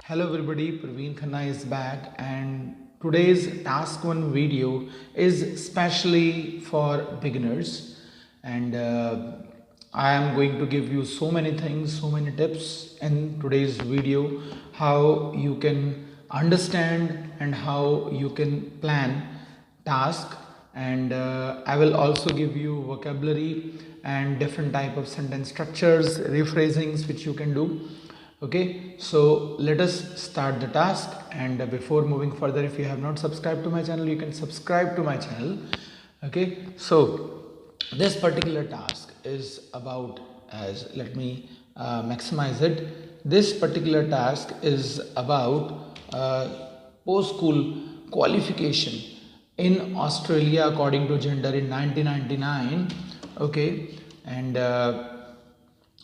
Hello everybody, Praveen Khanna is back, and today's task 1 video is specially for beginners, and I am going to give you so many things, so many tips in today's video, how you can understand and how you can plan task, and I will also give you vocabulary and different type of sentence structures, rephrasings which you can do. Okay, so let us start the task, and before moving further, if you have not subscribed to my channel, you can subscribe to my channel. Okay, so this particular task is about, as let me maximize it, this particular task is about post school qualification in Australia according to gender in 1999. Okay, and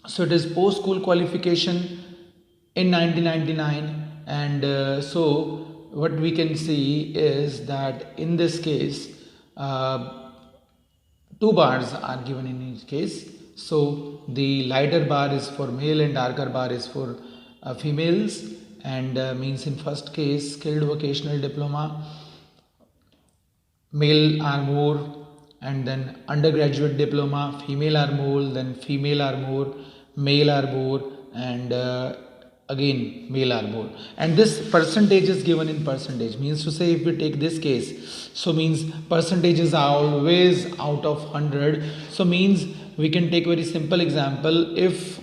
so it is post school qualification in 1999, and so what we can see is that in this case two bars are given in each case. So the lighter bar is for male and darker bar is for females, and means in first case skilled vocational diploma, male are more, and then undergraduate diploma, female are more, then female are more, male are more, and again male are more. And this percentage is given in percentage, means to say if we take this case, so means percentages are always out of 100. So means we can take very simple example. If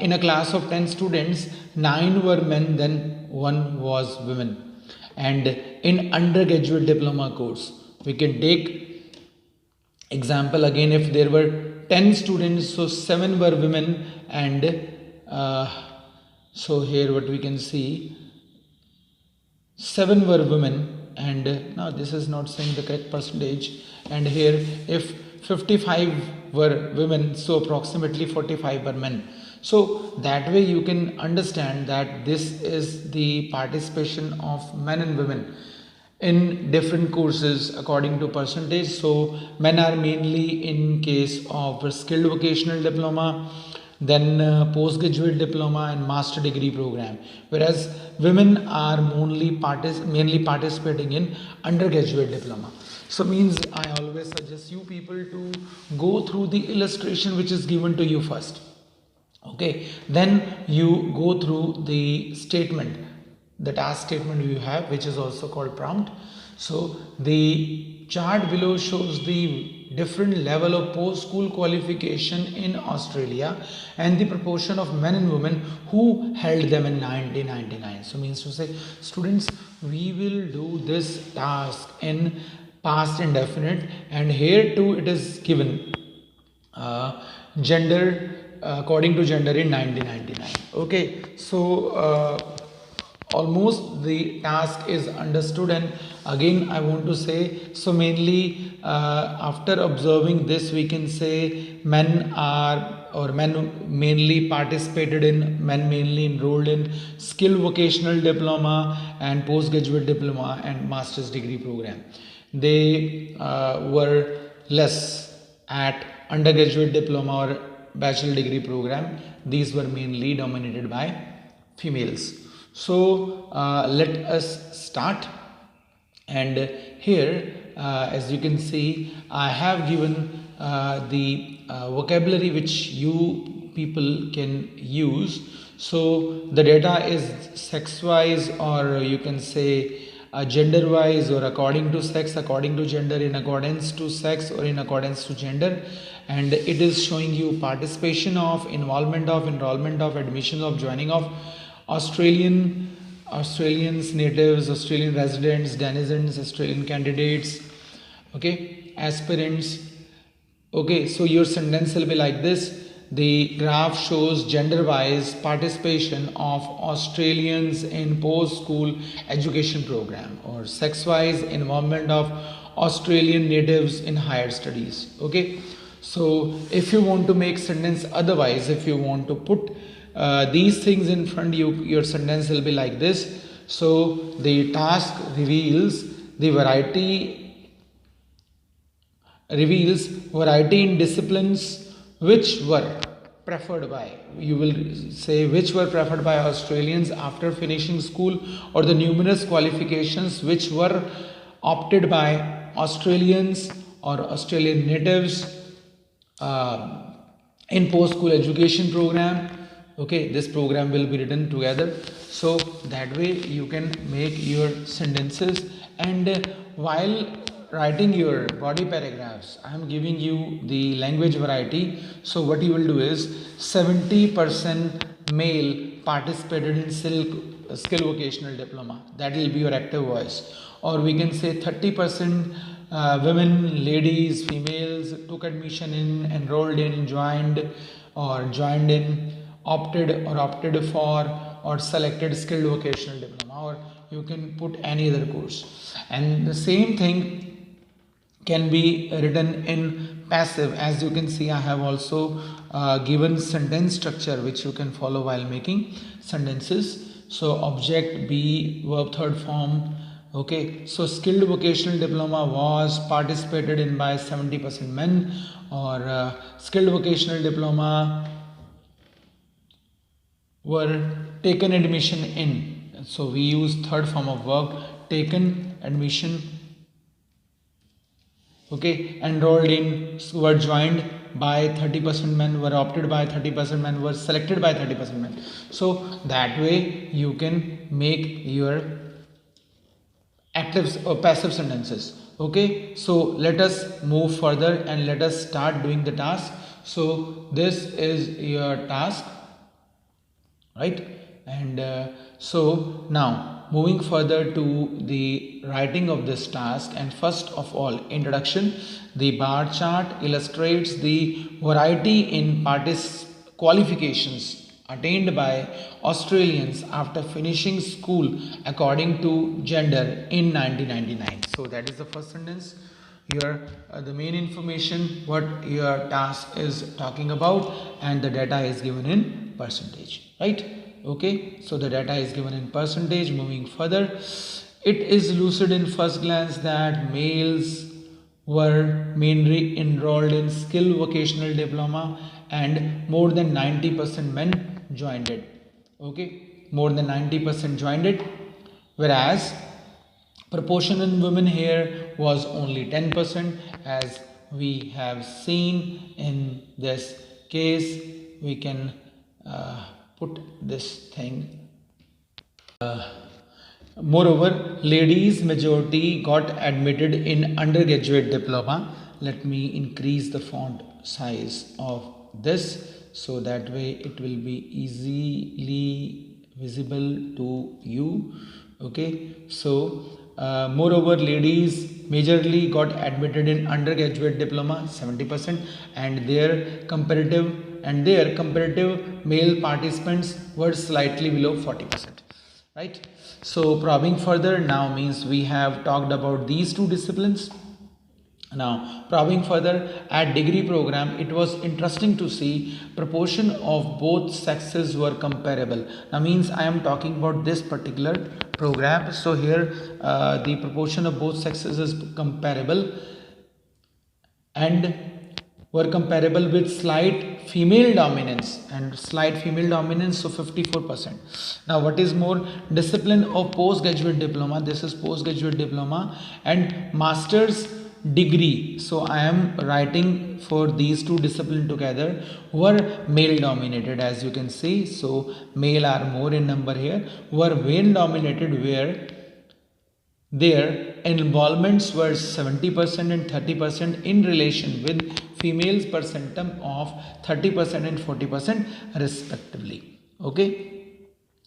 in a class of 10 students 9 were men, then 1 was women. And in undergraduate diploma course we can take example again, if there were 10 students, so 7 were women, and so here what we can see, 7 were women, and now this is not saying the correct percentage, and here if 55 were women, so approximately 45 were men. So that way you can understand that this is the participation of men and women in different courses according to percentage. So men are mainly in case of skilled vocational diploma, then postgraduate diploma and master degree program, whereas women are mainly participating in undergraduate diploma. So means I always suggest you people to go through the illustration which is given to you first. Okay, then you go through the statement, the task statement you have, which is also called prompt. So the chart below shows the different level of post school qualification in Australia and the proportion of men and women who held them in 1999. So means to say, students, we will do this task in past indefinite, and here too it is given gender according to gender in 1999. Okay, so almost the task is understood, and again I want to say, so mainly after observing this we can say men mainly participated in, men mainly enrolled in skill vocational diploma and postgraduate diploma and master's degree program. They were less at undergraduate diploma or bachelor degree program. These were mainly dominated by females. So let us start, and here as you can see I have given the vocabulary which you people can use. So the data is sex wise, or you can say gender wise, or according to sex, according to gender, in accordance to sex, or in accordance to gender, and it is showing you participation of, involvement of, enrollment of, admission of, joining of Australians, natives, Australian residents, denizens, Australian candidates, okay, aspirants. Okay, so your sentence will be like this. The graph shows gender wise participation of Australians in post school education program, or sex wise involvement of Australian natives in higher studies. Okay, so if you want to make sentence otherwise, if you want to put these things in front of you, your sentence will be like this. So the task reveals variety in disciplines which were preferred by, you will say which were preferred by Australians after finishing school, or the numerous qualifications which were opted by Australians or Australian natives in post school education program. Okay, this program will be written together, so that way you can make your sentences. And while writing your body paragraphs, I am giving you the language variety. So what you will do is 70% male participated in skill vocational diploma, that will be your active voice. Or we can say 30% women, ladies, females took admission in, enrolled in, joined in, opted for, or selected skilled vocational diploma, or you can put any other course. And the same thing can be written in passive. As you can see, I have also given sentence structure which you can follow while making sentences. So object, be, verb third form. Okay, so skilled vocational diploma was participated in by 70% men, or skilled vocational diploma were taken admission in. So we use third form of verb, taken admission. Okay, enrolled in, were joined by 30% men, were opted by 30% men, were selected by 30% men. So that way you can make your active or passive sentences. Okay, so let us move further and let us start doing the task. So this is your task, right? And so now moving further to the writing of this task, and first of all, introduction. The bar chart illustrates the variety in qualifications attained by Australians after finishing school according to gender in 1999. So that is the first sentence. Here the main information what your task is talking about, and the data is given in percentage, right? Okay, so the data is given in percentage. Moving further, it is lucid in first glance that males were mainly enrolled in skill vocational diploma, and more than 90% men joined it. Okay, more than 90% joined it, whereas proportion in women here was only 10%. As we have seen in this case, we can put this thing. Moreover, ladies majority got admitted in undergraduate diploma. Let me increase the font size of this, so that way it will be easily visible to you. Okay, so moreover, ladies majorly got admitted in undergraduate diploma 70%, and their comparative male participants were slightly below 40%, right? So probing further now means we have talked about these two disciplines. Now probing further, at degree program, it was interesting to see proportion of both sexes were comparable. Now means I am talking about this particular program. So here the proportion of both sexes is comparable, and were comparable with slight female dominance, so 54%. Now what is more, discipline of postgraduate diploma, this is postgraduate diploma, and master's degree, so I am writing for these two disciplines together, were male dominated, as you can see. So male are more in number here, were male dominated, where their involvements were 70% and 30% in relation with females percentum of 30% and 40% respectively. Okay,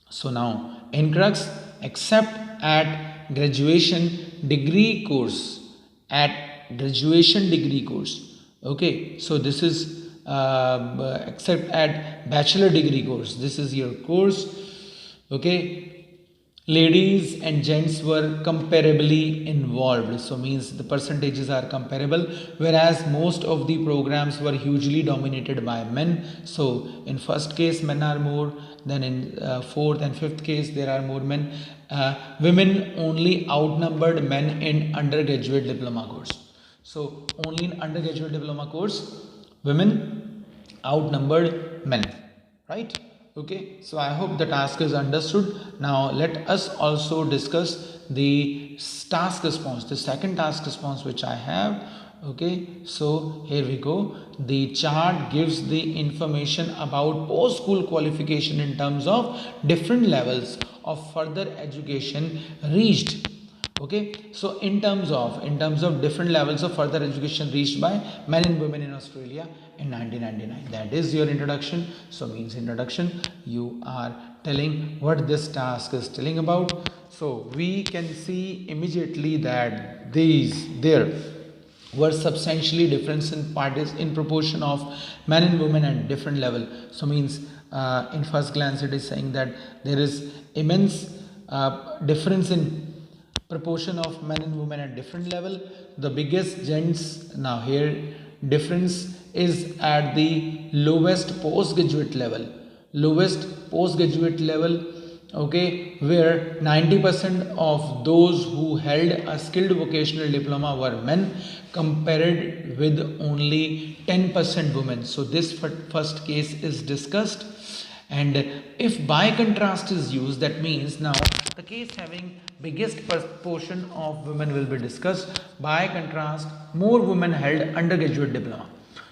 so now in crux, except at graduation degree course, okay, so this is except at bachelor degree course, this is your course. Okay, ladies and gents were comparably involved, so means the percentages are comparable, whereas most of the programs were hugely dominated by men. So in first case men are more, then in fourth and fifth case there are more men. Women only outnumbered men in undergraduate diploma course. So only in undergraduate diploma course women outnumbered men, right? Okay, so I hope the task is understood. Now let us also discuss the task response, the second task response which I have. Okay, so here we go. The chart gives the information about post school qualification in terms of different levels of further education reached. Okay, so in terms of different levels of further education reached by men and women in Australia in 1999. That is your introduction. So means introduction, you are telling what this task is telling about. So we can see immediately that there were substantially difference in parties in proportion of men and women at different level. So means in first glance it is saying that there is immense difference in proportion of men and women at different level. The biggest gents now here difference is at the lowest postgraduate level, okay, where 90% of those who held a skilled vocational diploma were men compared with only 10% women. So this first case is discussed, and if by contrast is used, that means now the case having biggest proportion of women will be discussed. By contrast, more women held undergraduate diploma.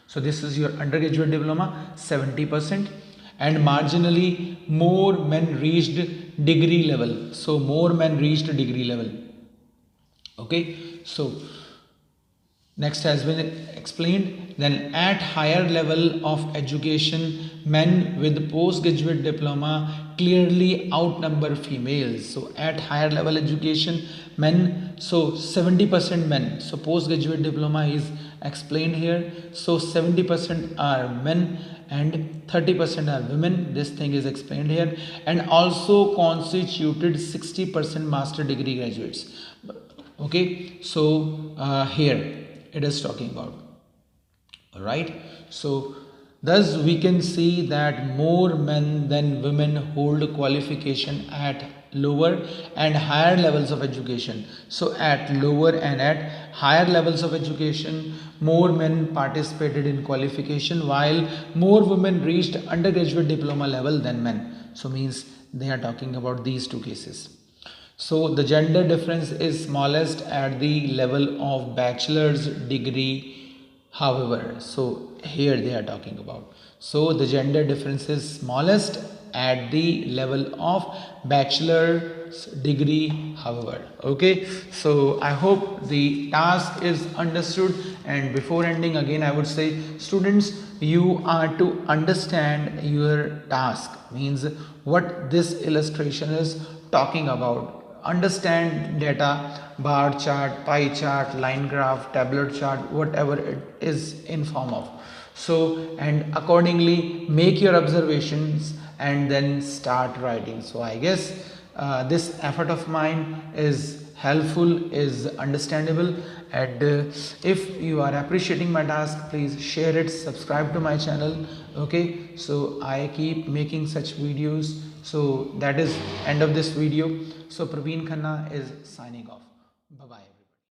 So this is your undergraduate diploma, 70%, and marginally more men reached degree level. So more men reached degree level. Okay, so next has been explained. Then at higher level of education, men with postgraduate diploma clearly outnumber females. So at higher level education, men, so 70% men. So postgraduate diploma is explained here. So 70% are men and 30% are women. This thing is explained here, and also constituted 60% master degree graduates. Okay, so here it is talking about. All right, so thus we can see that more men than women hold qualification at lower and higher levels of education. So at lower and at higher levels of education, more men participated in qualification, while more women reached undergraduate diploma level than men. So means they are talking about these two cases. So the gender difference is smallest at the level of bachelor's degree. However, so here they are talking about. So the gender difference is smallest at the level of bachelor's degree. However, okay. So I hope the task is understood. And before ending, again I would say, students, you are to understand your task. Means what this illustration is talking about. Understand data, bar chart, pie chart, line graph, tabular chart, whatever it is in form of. So, and accordingly make your observations and then start writing. So I guess this effort of mine is helpful, is understandable, and if you are appreciating my task, please share it, subscribe to my channel. Okay, so I keep making such videos. So that is end of this video. So Praveen Khanna is signing off. Bye bye.